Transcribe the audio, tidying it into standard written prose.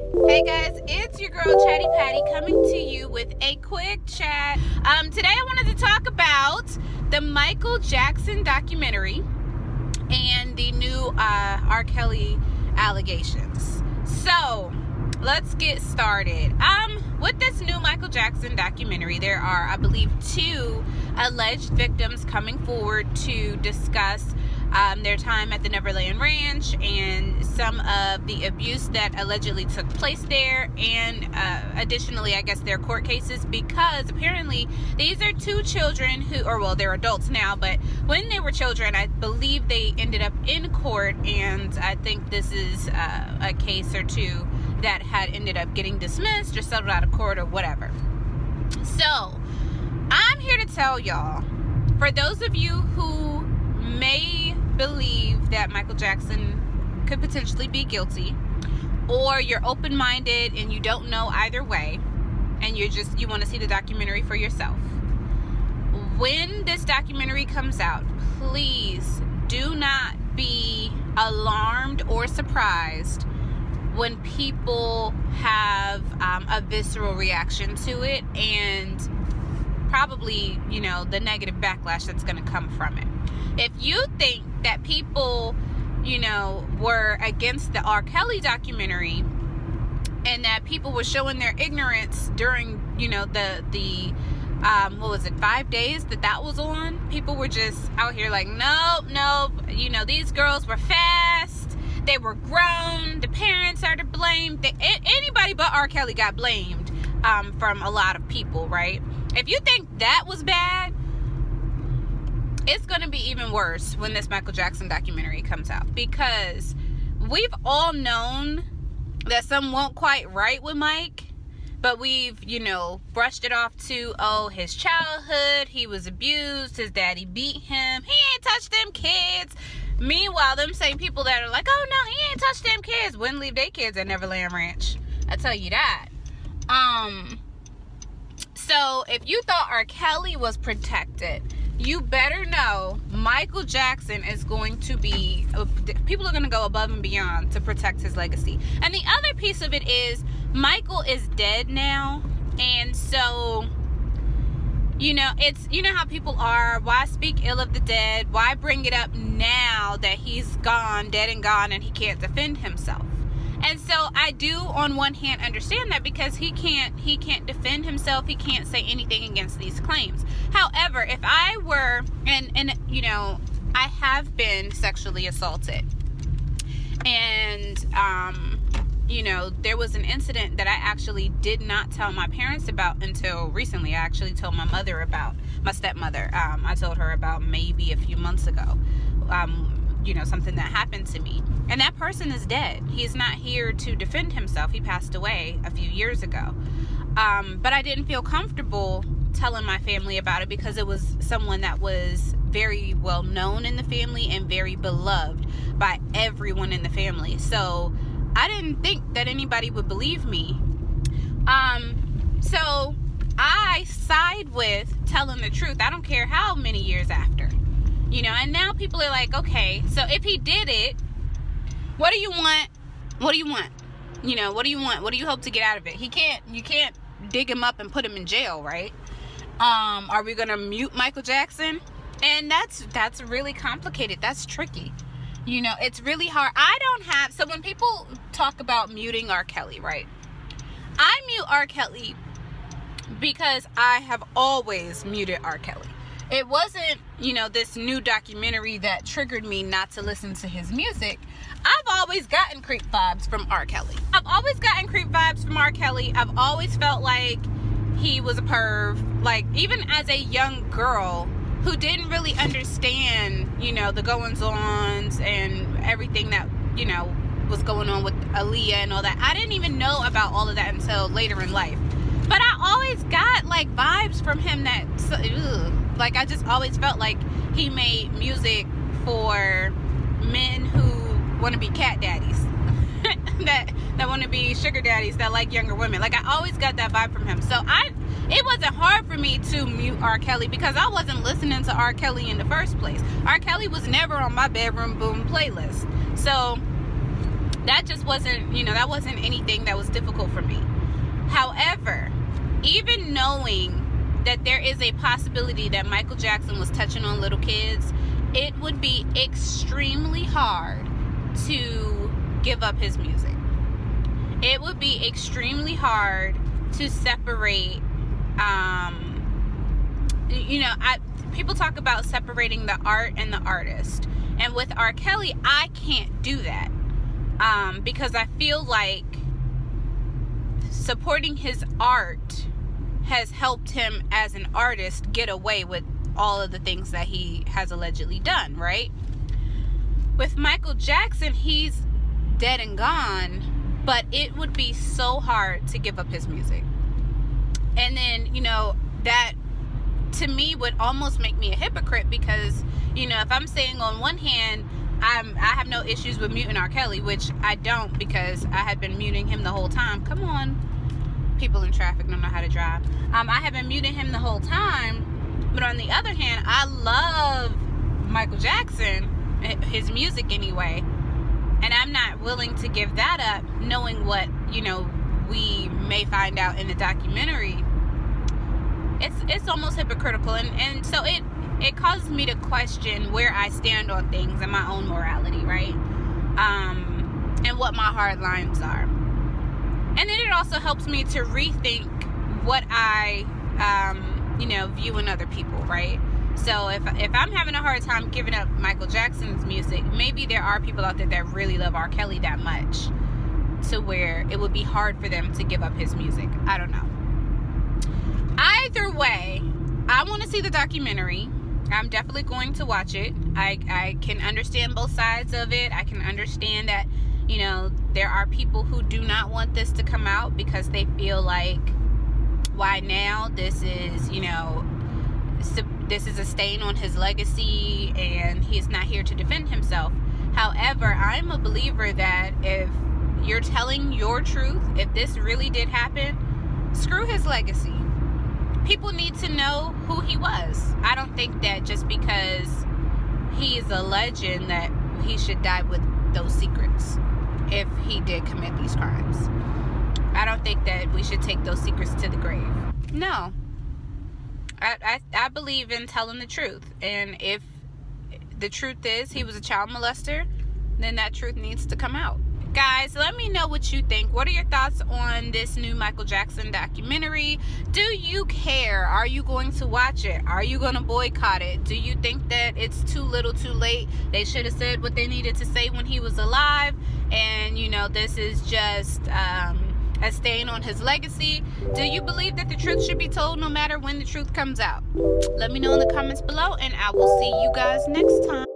Hey guys, it's your girl Chatty Patty coming to you with a quick chat. Today I wanted to talk about the Michael Jackson documentary and the new R. Kelly allegations. So let's get started. With this new Michael Jackson documentary, there are, I believe, 2 alleged victims coming forward to discuss their time at the Neverland Ranch and some of the abuse that allegedly took place there, and additionally, I guess, their court cases, because apparently these are 2 children who, or well, they're adults now, but when they were children, I believe they ended up in court, and I think this is a case or 2 that had ended up getting dismissed or settled out of court or whatever. So I'm here to tell y'all, for those of you who may believe that Michael Jackson could potentially be guilty, or you're open-minded and you don't know either way, and you want to see the documentary for yourself, when this documentary comes out, please do not be alarmed or surprised when people have a visceral reaction to it, and probably, the negative backlash that's going to come from it. If you think that people, were against the R. Kelly documentary, and that people were showing their ignorance during, the what was it, 5 days that was on, people were just out here like, nope, these girls were fast, they were grown, the parents are to blame. Anybody but R. Kelly got blamed from a lot of people, right? If you think that was bad, it's going to be even worse when this Michael Jackson documentary comes out, because we've all known that something won't quite right with Mike, but we've, brushed it off to, his childhood, he was abused, his daddy beat him, he ain't touched them kids. Meanwhile, them same people that are like, oh no, he ain't touched them kids, wouldn't leave their kids at Neverland Ranch. I tell you that. So if you thought R. Kelly was protected, you better know Michael Jackson is going to be, people are going to go above and beyond to protect his legacy. And the other piece of it is, Michael is dead now, and so, it's, how people are, why speak ill of the dead, why bring it up now that he's gone, dead and gone, and he can't defend himself. And so I do, on one hand, understand that, because he can't defend himself, he can't say anything against these claims. However, if I were, and I have been sexually assaulted, and there was an incident that I actually did not tell my parents about until recently. I actually told my mother about, my stepmother. I told her about maybe a few months ago. Something that happened to me. And that person is dead. He's not here to defend himself. He passed away a few years ago. But I didn't feel comfortable telling my family about it, because it was someone that was very well known in the family and very beloved by everyone in the family. So I didn't think that anybody would believe me. So I side with telling the truth. I don't care how many years after. And now people are like, okay, so if he did it, what do you want? What do you want? What do you want? What do you hope to get out of it? You can't dig him up and put him in jail, right? Are we going to mute Michael Jackson? And that's really complicated. That's tricky. It's really hard. So when people talk about muting R. Kelly, right? I mute R. Kelly because I have always muted R. Kelly. It wasn't, this new documentary that triggered me not to listen to his music. I've always gotten creep vibes from R. Kelly. I've always felt like he was a perv. Like, even as a young girl who didn't really understand, the goings-ons and everything that, was going on with Aaliyah and all that. I didn't even know about all of that until later in life. But I always got, vibes from him that, I just always felt like he made music for men who want to be cat daddies. that want to be sugar daddies, that like younger women. I always got that vibe from him. So it wasn't hard for me to mute R. Kelly, because I wasn't listening to R. Kelly in the first place. R. Kelly was never on my bedroom boom playlist. So that just wasn't, that wasn't anything that was difficult for me. However, even knowing that there is a possibility that Michael Jackson was touching on little kids, it would be extremely hard to give up his music. It would be extremely hard to separate, people talk about separating the art and the artist. And with R. Kelly, I can't do that. Because I feel like supporting his art has helped him as an artist get away with all of the things that he has allegedly done, right? With Michael Jackson, he's dead and gone, but it would be so hard to give up his music. And then, that to me would almost make me a hypocrite, because, if I'm saying on one hand, I have no issues with muting R. Kelly, which I don't, because I had been muting him the whole time. Come on, people in traffic don't know how to drive. I have been muting him the whole time, but on the other hand, I love Michael Jackson, his music anyway, and I'm not willing to give that up, knowing what we may find out in the documentary. It's almost hypocritical, and so it causes me to question where I stand on things and my own morality, right? And what my hard lines are. And then it also helps me to rethink what I, view in other people, right? So if I'm having a hard time giving up Michael Jackson's music, maybe there are people out there that really love R. Kelly that much to where it would be hard for them to give up his music. I don't know. Either way, I want to see the documentary. I'm definitely going to watch it. I can understand both sides of it. I can understand that, there are people who do not want this to come out because they feel like, why now? This is, this is a stain on his legacy and he's not here to defend himself. However, I'm a believer that if you're telling your truth, if this really did happen, screw his legacy. People need to know who he was. I don't think that just because he's a legend that he should die with those secrets if he did commit these crimes. I don't think that we should take those secrets to the grave. No. I believe in telling the truth. And if the truth is he was a child molester, then that truth needs to come out. Guys, let me know what you think. What are your thoughts on this new Michael Jackson documentary? Do you care? Are you going to watch it? Are you going to boycott it? Do you think that it's too little too late? They should have said what they needed to say when he was alive, and this is just a stain on his legacy. Do you believe that the truth should be told no matter when the truth comes out? Let me know in the comments below, and I will see you guys next time.